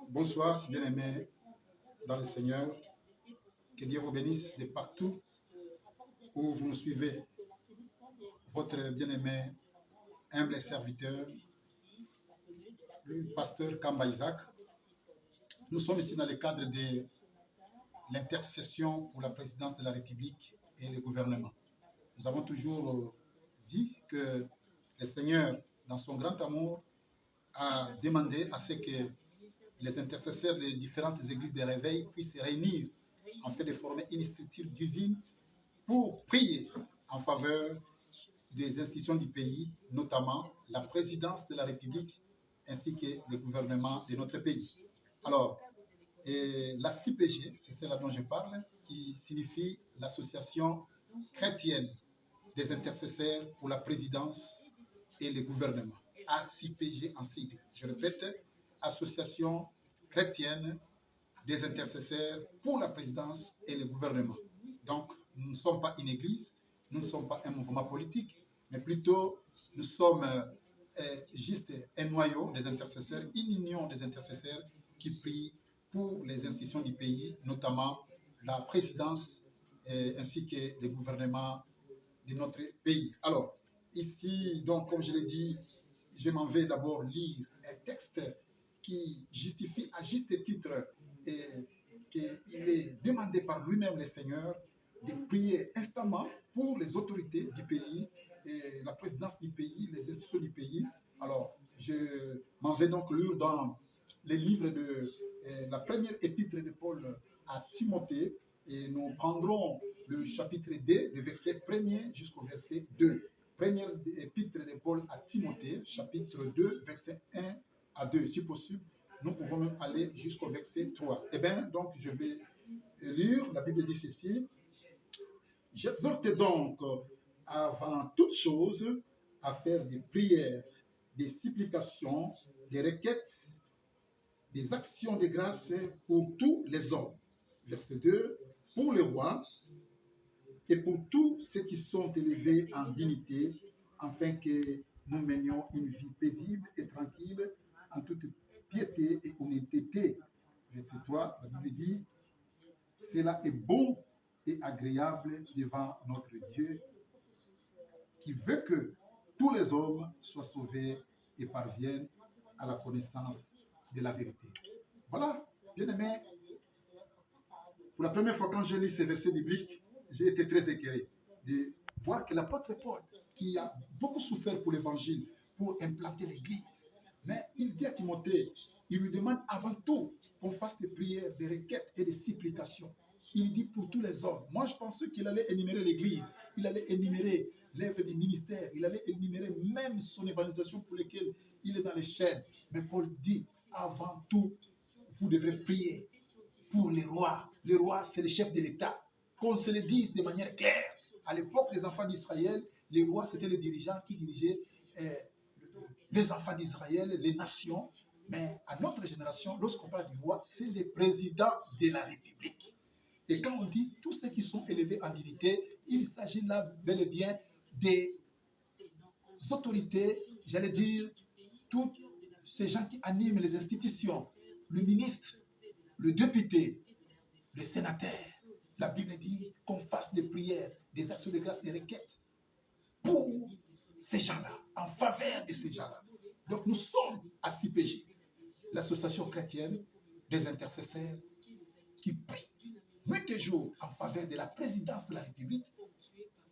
Bonsoir, bien-aimés dans le Seigneur. Que Dieu vous bénisse de partout où vous nous suivez. Votre bien-aimé, humble serviteur, le pasteur Kamba Isaac. Nous sommes ici dans le cadre de l'intercession pour la présidence de la République et le gouvernement. Nous avons toujours dit que le Seigneur, dans son grand amour, a demandé à ce que les intercesseurs des différentes églises de réveil puissent se réunir en fait de former une structure divine pour prier en faveur des institutions du pays, notamment la présidence de la République ainsi que le gouvernement de notre pays. Alors, la CIPG, c'est celle dont je parle, qui signifie l'Association chrétienne des intercesseurs pour la présidence et le gouvernement. ACPG en sigle. Je répète, Association chrétienne des intercesseurs pour la présidence et le gouvernement. Donc, nous ne sommes pas une église, nous ne sommes pas un mouvement politique, mais plutôt nous sommes juste un noyau des intercesseurs, une union des intercesseurs qui prient pour les institutions du pays, notamment la présidence ainsi que le gouvernement de notre pays. Alors, ici, donc, comme je l'ai dit, je m'en vais d'abord lire un texte qui justifie à juste titre qu'il est demandé par lui-même, le Seigneur, de prier instamment pour les autorités du pays, et la présidence du pays, les institutions du pays. Alors, je m'en vais donc lire dans les livres de la première épître de Paul à Timothée, et nous prendrons le chapitre 2, le verset 1er jusqu'au verset 2. Première épître de Paul à Timothée, chapitre 2, verset 1 à 2. Si possible, nous pouvons même aller jusqu'au verset 3. Eh bien, donc, je vais lire, la Bible dit ceci. J'exhorte donc, avant toute chose, à faire des prières, des supplications, des requêtes, des actions de grâce pour tous les hommes. Verset 2. Pour le roi et pour tous ceux qui sont élevés en dignité, afin que nous menions une vie paisible et tranquille, en toute piété et honnêteté. Verset 3, la Bible dit, cela est bon et agréable devant notre Dieu, qui veut que tous les hommes soient sauvés et parviennent à la connaissance de la vérité. Voilà, bien aimé. Pour la première fois, quand j'ai lu ces versets bibliques, j'ai été très éclairé de voir que l'apôtre Paul, qui a beaucoup souffert pour l'évangile, pour implanter l'église, mais il dit à Timothée, il lui demande avant tout qu'on fasse des prières, des requêtes et des supplications. Il dit pour tous les hommes. Moi, je pensais qu'il allait énumérer l'église, il allait énumérer l'œuvre du ministère, il allait énumérer même son évangélisation pour laquelle il est dans les chaînes. Mais Paul dit, avant tout, vous devrez prier pour les rois. Les rois, c'est le chef de l'État. Qu'on se le dise de manière claire. À l'époque des enfants d'Israël, les rois, c'était les dirigeants qui dirigeaient les enfants d'Israël, les nations. Mais à notre génération, lorsqu'on parle du roi, c'est le président de la République. Et quand on dit tous ceux qui sont élevés en dignité, il s'agit là bel et bien des autorités, j'allais dire, tous ces gens qui animent les institutions, le ministre, le député, le sénateur. La Bible dit qu'on fasse des prières, des actions de grâce, des requêtes pour ces gens-là, en faveur de ces gens-là. Donc nous sommes à CIPG, l'association chrétienne des intercesseurs qui prie nuit et jour en faveur de la présidence de la République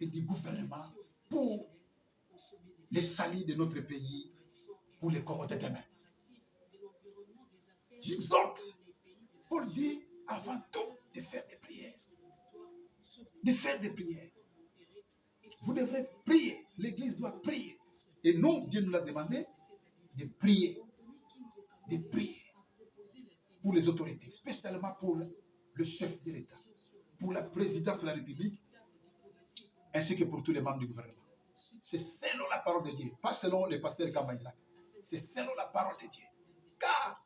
et du gouvernement pour les salut de notre pays, pour les Coraux de demain. J'exhorte, Paul dit, avant tout, de faire des prières. De faire des prières. Vous devrez prier. L'Église doit prier. Et nous, Dieu nous l'a demandé de prier. De prier pour les autorités, spécialement pour le chef de l'État, pour la présidence de la République, ainsi que pour tous les membres du gouvernement. C'est selon la parole de Dieu, pas selon le pasteur Kamba Isaac. C'est selon la parole de Dieu. Car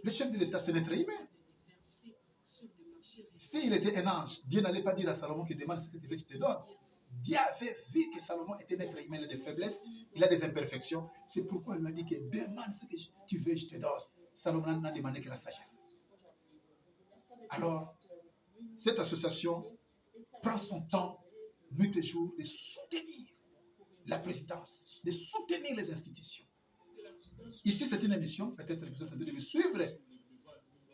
le chef de l'État, c'est un être humain. S'il était un ange, Dieu n'allait pas dire à Salomon qu'il demande ce que tu veux que je te donne. Dieu avait vu que Salomon était un être humain, il a des faiblesses, il a des imperfections. C'est pourquoi il lui a dit que demande ce que tu veux, je te donne. Salomon n'a demandé que la sagesse. Alors, cette association prend son temps, nuit et jour, de soutenir la présidence, de soutenir les institutions. Ici, c'est une émission, peut-être que vous êtes en train de me suivre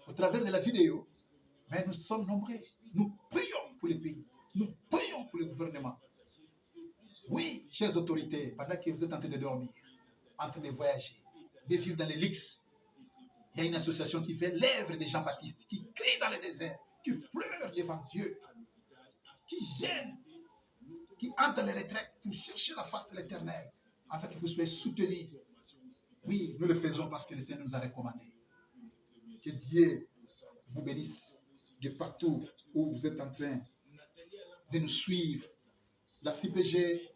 au travers de la vidéo, mais nous sommes nombreux. Nous prions pour les pays, nous prions pour le gouvernement. Oui, chères autorités, pendant que vous êtes en train de dormir, en train de voyager, de vivre dans les luxes, il y a une association qui fait l'œuvre de Jean-Baptiste, qui crie dans le désert, qui pleure devant Dieu, qui gêne, qui entre les retraites pour chercher la face de l'Éternel, afin que vous soyez soutenus. Oui, nous le faisons parce que le Seigneur nous a recommandé. Que Dieu vous bénisse de partout où vous êtes en train de nous suivre. La CPG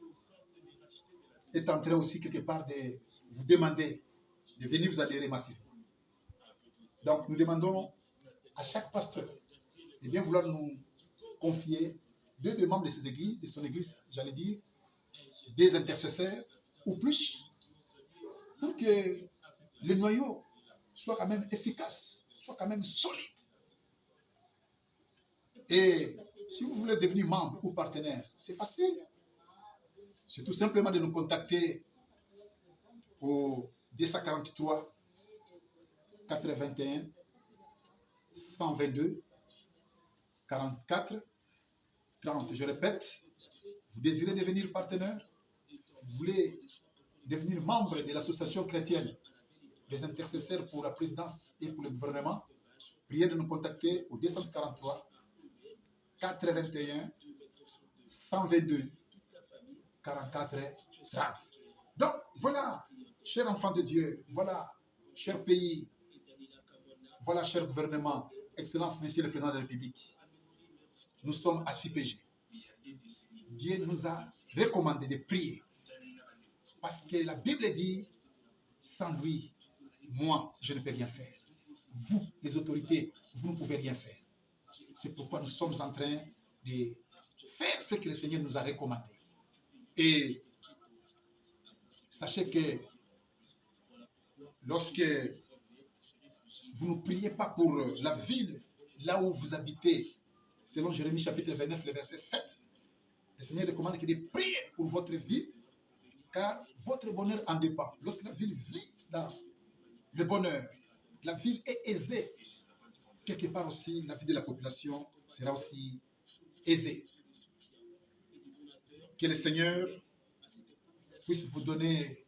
est en train aussi quelque part de vous demander de venir vous adhérer massivement. Donc nous demandons à chaque pasteur de bien vouloir nous confier 2 membres de ses églises, de son église, j'allais dire, des intercesseurs ou plus, pour que le noyau soit quand même efficace, soit quand même solide. Et si vous voulez devenir membre ou partenaire, c'est facile. C'est tout simplement de nous contacter au 243 81 122 44 30. Je répète, vous désirez devenir partenaire, vous voulez devenir membre de l'association chrétienne des intercesseurs pour la présidence et pour le gouvernement, priez de nous contacter au 243 81 122 44 30. Donc, voilà, chers enfants de Dieu, voilà, cher pays, voilà, cher gouvernement, Excellence, Monsieur le Président de la République, nous sommes à CPG. Dieu nous a recommandé de prier parce que la Bible dit, sans lui, moi, je ne peux rien faire. Vous, les autorités, vous ne pouvez rien faire. C'est pourquoi nous sommes en train de faire ce que le Seigneur nous a recommandé. Et sachez que lorsque vous ne priez pas pour la ville, là où vous habitez, selon Jérémie chapitre 29, le verset 7, le Seigneur recommande que de prier pour votre ville, car votre bonheur en dépend. Lorsque la ville vit dans le bonheur, la ville est aisée. Quelque part aussi, la vie de la population sera aussi aisée. Que le Seigneur puisse vous donner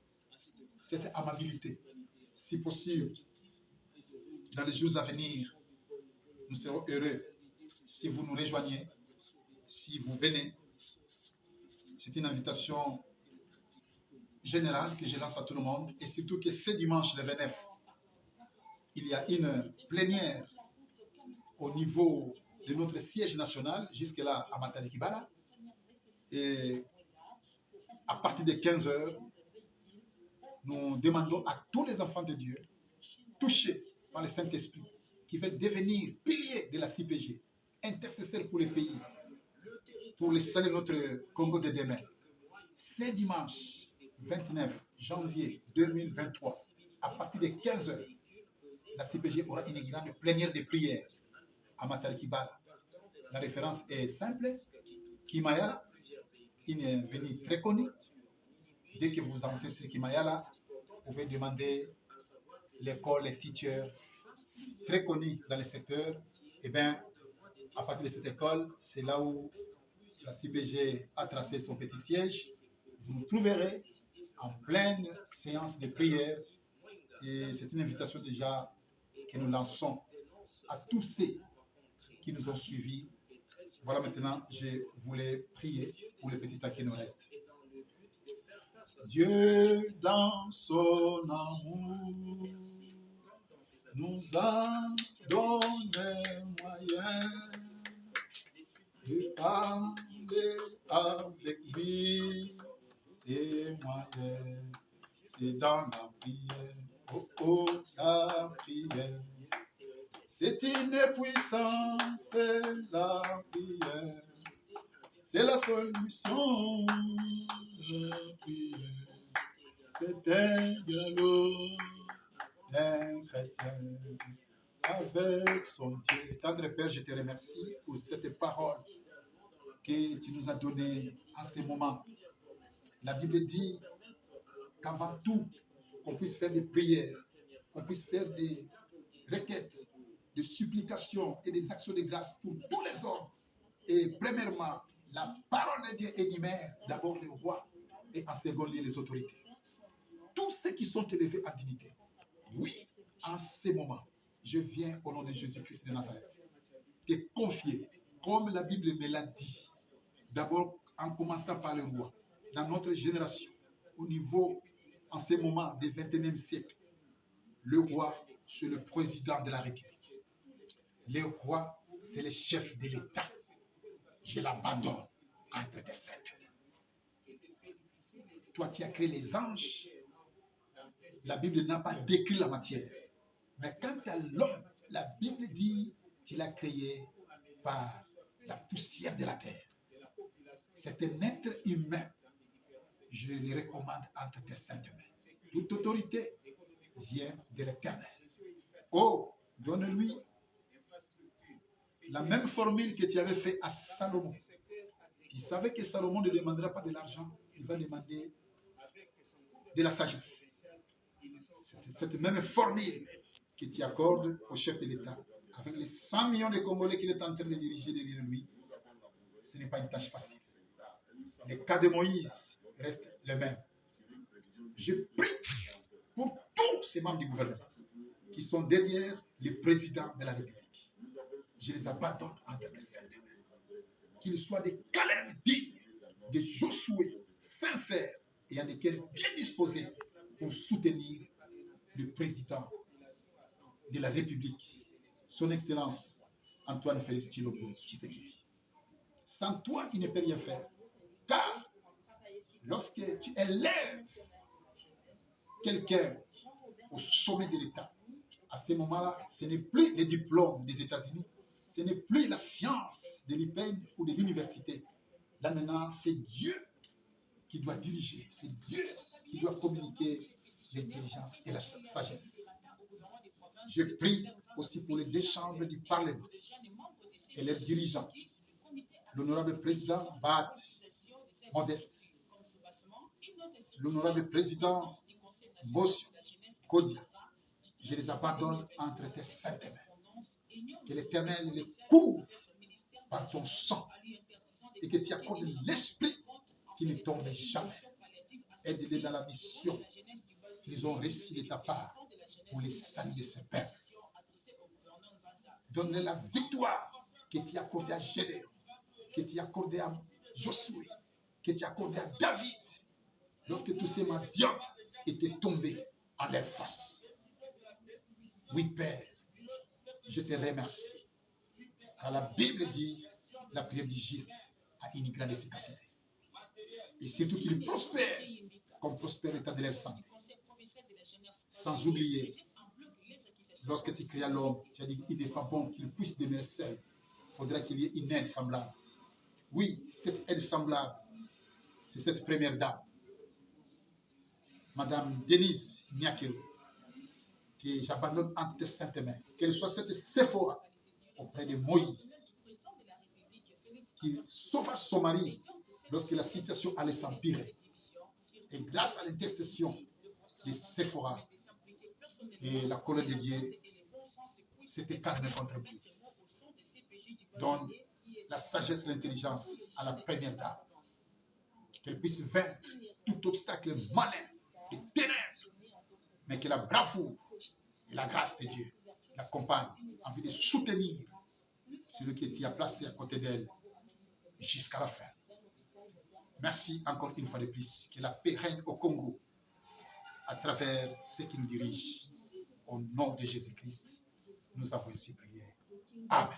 cette amabilité. Si possible, dans les jours à venir, nous serons heureux si vous nous rejoignez, si vous venez. C'est une invitation générale que je lance à tout le monde. Et surtout que ce dimanche, le 29, il y a une plénière au niveau de notre siège national, jusque-là à Matadi-Kibala. Et à partir de 15 heures, nous demandons à tous les enfants de Dieu, touchés par le Saint-Esprit, qui veulent devenir piliers de la CPG, intercesseurs pour les pays, pour le salut de notre Congo de demain. C'est dimanche 29 janvier 2023, à partir de 15 heures, la CPG aura une grande plénière de prières à Matadi-Kibala. La référence est simple, Kimayala, une venue très connue. Dès que vous entrez sur Kimayala, vous pouvez demander l'école, les teachers très connus dans le secteur. Et bien, à partir de cette école, c'est là où la CPG a tracé son petit siège. Vous nous trouverez en pleine séance de prière. Et c'est une invitation déjà que nous lançons à tous ceux qui nous ont suivis. Voilà, maintenant, je voulais prier pour le petit temps qui nous reste. Dieu, dans son amour, nous a donné moyen de parler avec lui. C'est moyen, c'est dans la prière. Oh, oh, la prière. C'est une puissance, c'est la prière. C'est la solution, la prière. C'est un dialogue d'un chrétien. avec son Dieu. Tendre Père, je te remercie pour cette parole que tu nous as donnée en ce moment. La Bible dit qu'avant tout, qu'on puisse faire des prières, qu'on puisse faire des requêtes, des supplications et des actions de grâce pour tous les hommes. Et premièrement, la parole de Dieu énumère d'abord les rois et en second lieu les autorités. Tous ceux qui sont élevés à dignité. Oui, en ce moment, je viens au nom de Jésus-Christ de Nazareth, te confier, comme la Bible me l'a dit, d'abord en commençant par le roi, dans notre génération, au niveau, en ce moment du 21e siècle, le roi, c'est le président de la République. Le roi, c'est le chef de l'État. Je l'abandonne entre tes sept. Toi, tu as créé les anges. La Bible n'a pas décrit la matière. Mais quant à l'homme, la Bible dit qu'il a créé par la poussière de la terre. C'est un être humain. Je le recommande entre tes saintes mains. Toute autorité vient de l'Éternel. Oh, donne-lui la même formule que tu avais fait à Salomon. Tu savais que Salomon ne demandera pas de l'argent, il va demander de la sagesse. C'est cette même formule que tu accordes au chef de l'État. Avec les 100 millions de Congolais qu'il est en train de diriger derrière lui, ce n'est pas une tâche facile. Le cas de Moïse reste le même. Je prie pour tous ces membres du gouvernement qui sont derrière le président de la République. Je les abandonne entre les sept. Qu'ils soient des Caleb dignes, des Josué sincères et en lesquels bien disposés pour soutenir le président de la République, son Excellence Antoine Félix Tshilombo Tshisekedi. Sans toi, il ne peut rien faire. Car lorsque tu élèves quelqu'un au sommet de l'État, à ce moment-là, ce n'est plus les diplômes des États-Unis, ce n'est plus la science de l'IPEN ou de l'université. Là maintenant, c'est Dieu qui doit diriger, c'est Dieu qui doit communiquer l'intelligence et la sagesse. Je prie aussi pour les deux chambres du Parlement et leurs dirigeants, l'honorable président Bat Modeste, l'honorable président Bossio Kodia. Je les abandonne entre tes saintes mains. Que l'Éternel les couvre par ton sang et que tu accordes l'esprit qui ne tombe jamais. Aide-les dans la mission qu'ils ont reçue de ta part pour les saluts de ce peuple. Donne-les la victoire que tu as accordée à Gédéon, que tu as accordée à Josué, que tu as accordée à David, lorsque tous ces mendiants étaient tombés à leur face. Oui, Père, je te remercie. Car la Bible dit, la prière du juste a une grande efficacité. Et surtout qu'il prospère, comme prospère l'état de leur santé. Sans oublier, lorsque tu crées l'homme, tu as dit qu'il n'est pas bon qu'il puisse demeurer seul. Il faudra qu'il y ait une aide semblable. Oui, cette aide semblable, c'est cette première dame, Madame Denise Nyakero, que j'abandonne entre tes saintes mains. Qu'elle soit cette Séphora auprès de Moïse, qui sauva son mari lorsque la situation allait s'empirer. Et grâce à l'intercession de Séphora et la colère de Dieu, s'était calmée contre Moïse. Donne la sagesse et l'intelligence à la première dame, qu'elle puisse vaincre tout obstacle malin et ténèbres, mais que la bravoure et la grâce de Dieu l'accompagnent en vue de soutenir celui qui a placé à côté d'elle jusqu'à la fin. Merci encore une fois de plus. Que la paix règne au Congo à travers ceux qui nous dirigent. Au nom de Jésus-Christ, nous avons ainsi prié. Amen.